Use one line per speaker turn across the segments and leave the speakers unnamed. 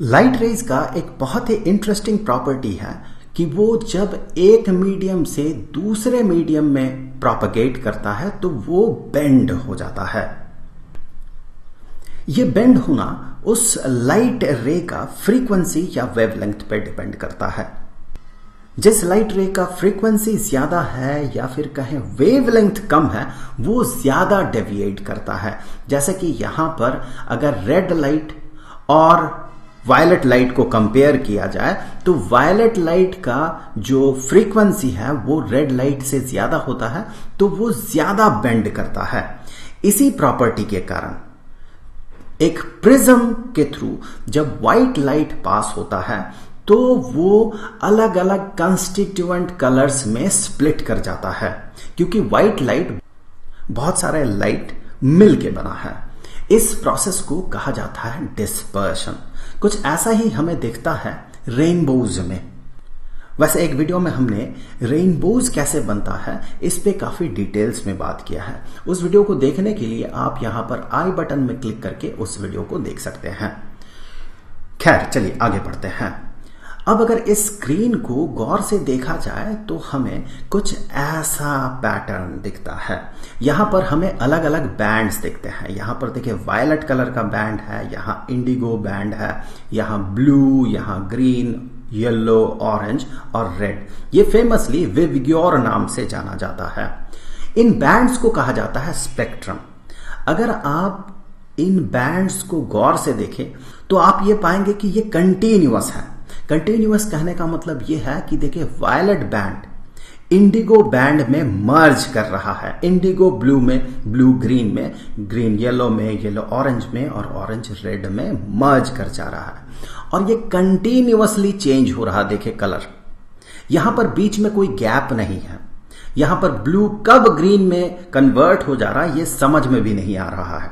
Light rays का एक बहुत ही इंटरेस्टिंग प्रॉपर्टी है कि वो जब एक मीडियम से दूसरे मीडियम में प्रोपगेट करता है तो वो बेंड हो जाता है। ये बेंड होना उस लाइट रे का फ्रीक्वेंसी या वेवलेंथ पे डिपेंड करता है। जिस लाइट रे का फ्रीक्वेंसी ज्यादा है या फिर कहें वेवलेंथ कम है वो ज्यादा डेविएट करता है। जैसे कि यहां पर अगर रेड लाइट और वायलेट लाइट को कंपेयर किया जाए तो वायलेट लाइट का जो फ्रीक्वेंसी है वो रेड लाइट से ज्यादा होता है, तो वो ज्यादा बेंड करता है। इसी प्रॉपर्टी के कारण एक प्रिज्म के थ्रू जब व्हाइट लाइट पास होता है तो वो अलग अलग कंस्टिट्यूएंट कलर्स में स्प्लिट कर जाता है, क्योंकि व्हाइट लाइट बहुत सारे लाइट मिलके बना है। इस प्रोसेस को कहा जाता है डिस्पर्शन। कुछ ऐसा ही हमें दिखता है रेनबोज में। वैसे एक वीडियो में हमने रेनबोज कैसे बनता है इस पे काफी डिटेल्स में बात किया है। उस वीडियो को देखने के लिए आप यहां पर आई बटन में क्लिक करके उस वीडियो को देख सकते हैं। खैर चलिए आगे बढ़ते हैं। अब अगर इस स्क्रीन को गौर से देखा जाए तो हमें कुछ ऐसा पैटर्न दिखता है। यहां पर हमें अलग अलग बैंड्स दिखते हैं। यहां पर देखिए वायलेट कलर का बैंड है, यहां इंडिगो बैंड है, यहां ब्लू, यहां ग्रीन, येलो, ऑरेंज और रेड। ये फेमसली विविग्योर नाम से जाना जाता है। इन बैंड्स को कहा जाता है स्पेक्ट्रम। अगर आप इन बैंड्स को गौर से देखें तो आप ये पाएंगे कि ये कंटिन्यूअस है। कंटिन्यूअस कहने का मतलब यह है कि देखिए वायलेट बैंड इंडिगो बैंड में मर्ज कर रहा है। इंडिगो ब्लू में, ब्लू ग्रीन में, ग्रीन येलो में, येलो ऑरेंज में और ऑरेंज रेड में मर्ज कर जा रहा है। और ये कंटिन्यूअसली चेंज हो रहा। देखिए कलर यहां पर बीच में कोई गैप नहीं है। यहां पर ब्लू कब ग्रीन में कन्वर्ट हो जा रहा है ये समझ में भी नहीं आ रहा है,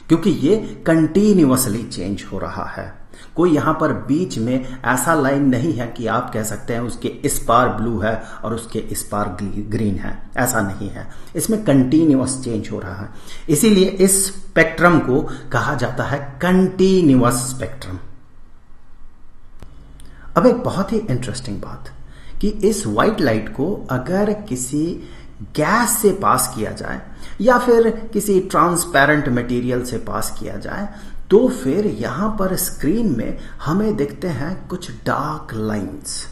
क्योंकि ये कंटिन्यूअसली चेंज हो रहा है। कोई यहां पर बीच में ऐसा लाइन नहीं है कि आप कह सकते हैं उसके इस पार ब्लू है और उसके इस पार ग्रीन है। ऐसा नहीं है, इसमें कंटिन्यूअस चेंज हो रहा है। इसीलिए इस स्पेक्ट्रम को कहा जाता है कंटिन्यूअस स्पेक्ट्रम। अब एक बहुत ही इंटरेस्टिंग बात कि इस व्हाइट लाइट को अगर किसी गैस से पास किया जाए या फिर किसी ट्रांसपेरेंट मटेरियल से पास किया जाए तो फिर यहां पर स्क्रीन में हमें दिखते हैं कुछ डार्क लाइंस।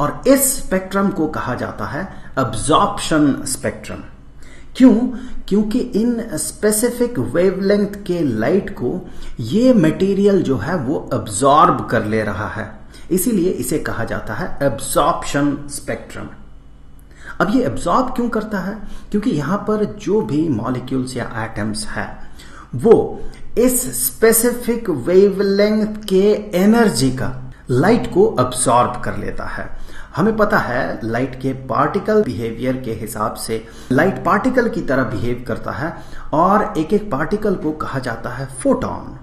और इस स्पेक्ट्रम को कहा जाता है अब्जॉर्प्शन स्पेक्ट्रम। क्यों? क्योंकि इन स्पेसिफिक वेवलेंथ के लाइट को ये मटेरियल जो है वो अब्जॉर्ब कर ले रहा है, इसीलिए इसे कहा जाता है अब्जॉर्प्शन स्पेक्ट्रम। अब ये अब्जॉर्ब क्यों करता है? क्योंकि यहां पर जो भी मॉलिक्यूल्स या एटम्स है वो इस स्पेसिफिक वेवलेंथ के एनर्जी का लाइट को अब्सॉर्ब कर लेता है। हमें पता है लाइट के पार्टिकल बिहेवियर के हिसाब से लाइट पार्टिकल की तरह बिहेव करता है और एक एक पार्टिकल को कहा जाता है फोटॉन,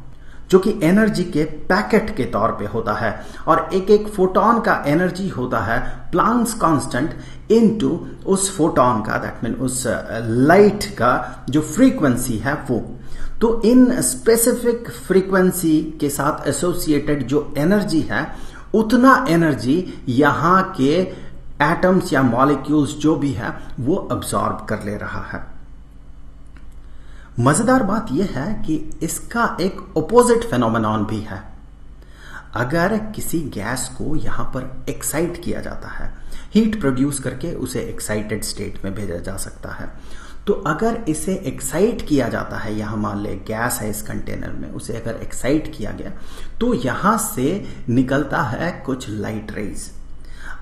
जो कि एनर्जी के पैकेट के तौर पे होता है। और एक एक फोटॉन का एनर्जी होता है प्लांक्स कांस्टेंट इनटू उस फोटॉन का, दैट मीन उस लाइट का जो फ्रीक्वेंसी है वो। तो इन स्पेसिफिक फ्रीक्वेंसी के साथ एसोसिएटेड जो एनर्जी है उतना एनर्जी यहां के एटम्स या मॉलिक्यूल्स जो भी है वो अब्सॉर्ब कर ले रहा है। मजेदार बात यह है कि इसका एक ऑपोजिट फेनोमेनॉन भी है। अगर किसी गैस को यहां पर एक्साइट किया जाता है, हीट प्रोड्यूस करके उसे एक्साइटेड स्टेट में भेजा जा सकता है, तो अगर इसे एक्साइट किया जाता है, यहां मान ले गैस है इस कंटेनर में, उसे अगर एक्साइट किया गया तो यहां से निकलता है कुछ लाइट रेज।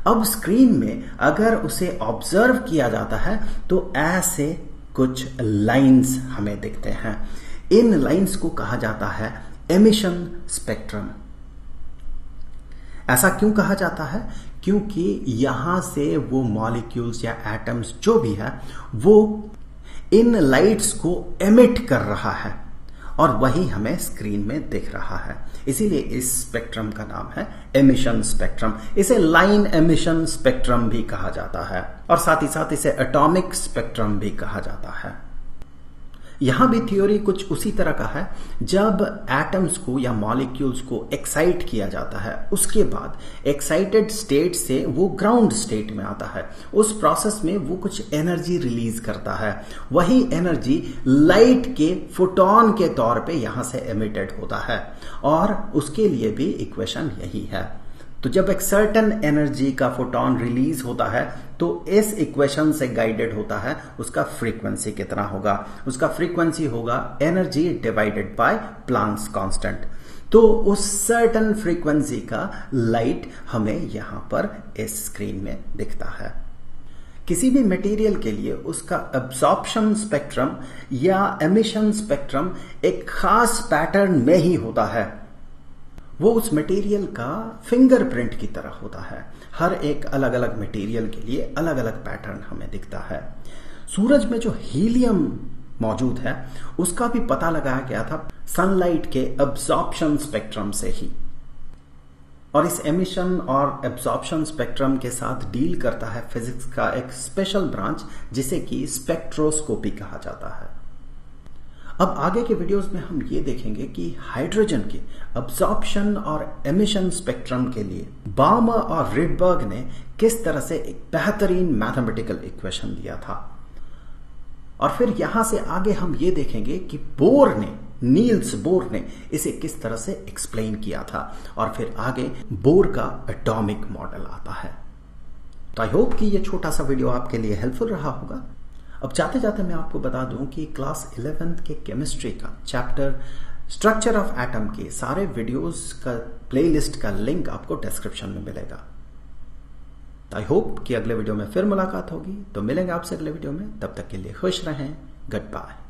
अब स्क्रीन में अगर उसे ऑब्जर्व किया जाता है तो ऐसे कुछ लाइंस हमें दिखते हैं। इन लाइंस को कहा जाता है एमिशन स्पेक्ट्रम। ऐसा क्यों कहा जाता है? क्योंकि यहां से वो मॉलिक्यूल्स या एटम्स जो भी है वो इन लाइट्स को एमिट कर रहा है और वही हमें स्क्रीन में दिख रहा है। इसीलिए इस स्पेक्ट्रम का नाम है एमिशन स्पेक्ट्रम। इसे लाइन एमिशन स्पेक्ट्रम भी कहा जाता है और साथ ही साथ इसे एटॉमिक स्पेक्ट्रम भी कहा जाता है। यहां भी थ्योरी कुछ उसी तरह का है। जब एटम्स को या मॉलिक्यूल्स को एक्साइट किया जाता है, उसके बाद एक्साइटेड स्टेट से वो ग्राउंड स्टेट में आता है। उस प्रोसेस में वो कुछ एनर्जी रिलीज करता है। वही एनर्जी लाइट के फोटोन के तौर पे यहां से एमिटेड होता है, और उसके लिए भी इक्वेशन यही है। तो जब एक सर्टेन एनर्जी का फोटोन रिलीज होता है तो इस इक्वेशन से गाइडेड होता है उसका फ्रीक्वेंसी कितना होगा। उसका फ्रीक्वेंसी होगा energy divided by Planck's constant. तो उस सर्टेन फ्रीक्वेंसी का लाइट हमें यहां पर इस स्क्रीन में दिखता है। किसी भी मटेरियल के लिए उसका एब्जॉर्प्शन स्पेक्ट्रम या एमिशन स्पेक्ट्रम एक खास पैटर्न में ही होता है। वो उस मटेरियल का फिंगरप्रिंट की तरह होता है। हर एक अलग अलग मटेरियल के लिए अलग अलग पैटर्न हमें दिखता है। सूरज में जो हीलियम मौजूद है उसका भी पता लगाया गया था सनलाइट के एब्जॉर्प्शन स्पेक्ट्रम से ही, और इस एमिशन और एब्जॉर्प्शन स्पेक्ट्रम के साथ डील करता है फिजिक्स का एक स्पेशल ब्रांच जिसे कि स्पेक्ट्रोस्कोपी कहा जाता है। अब आगे के वीडियोस में हम ये देखेंगे कि हाइड्रोजन के अब्जॉर्प्शन और एमिशन स्पेक्ट्रम के लिए बाल्मर और रिडबर्ग ने किस तरह से एक बेहतरीन मैथमेटिकल इक्वेशन दिया था, और फिर यहां से आगे हम ये देखेंगे कि नील्स बोर ने इसे किस तरह से एक्सप्लेन किया था, और फिर आगे बोर का एटॉमिक मॉडल आता है। तो आई होप कि ये छोटा सा वीडियो आपके लिए हेल्पफुल रहा होगा। अब जाते जाते मैं आपको बता दूं कि क्लास 11th के केमिस्ट्री का चैप्टर स्ट्रक्चर ऑफ एटम के सारे वीडियोस का प्लेलिस्ट का लिंक आपको डिस्क्रिप्शन में मिलेगा। आई होप कि अगले वीडियो में फिर मुलाकात होगी। तो मिलेंगे आपसे अगले वीडियो में, तब तक के लिए खुश रहें। Good bye.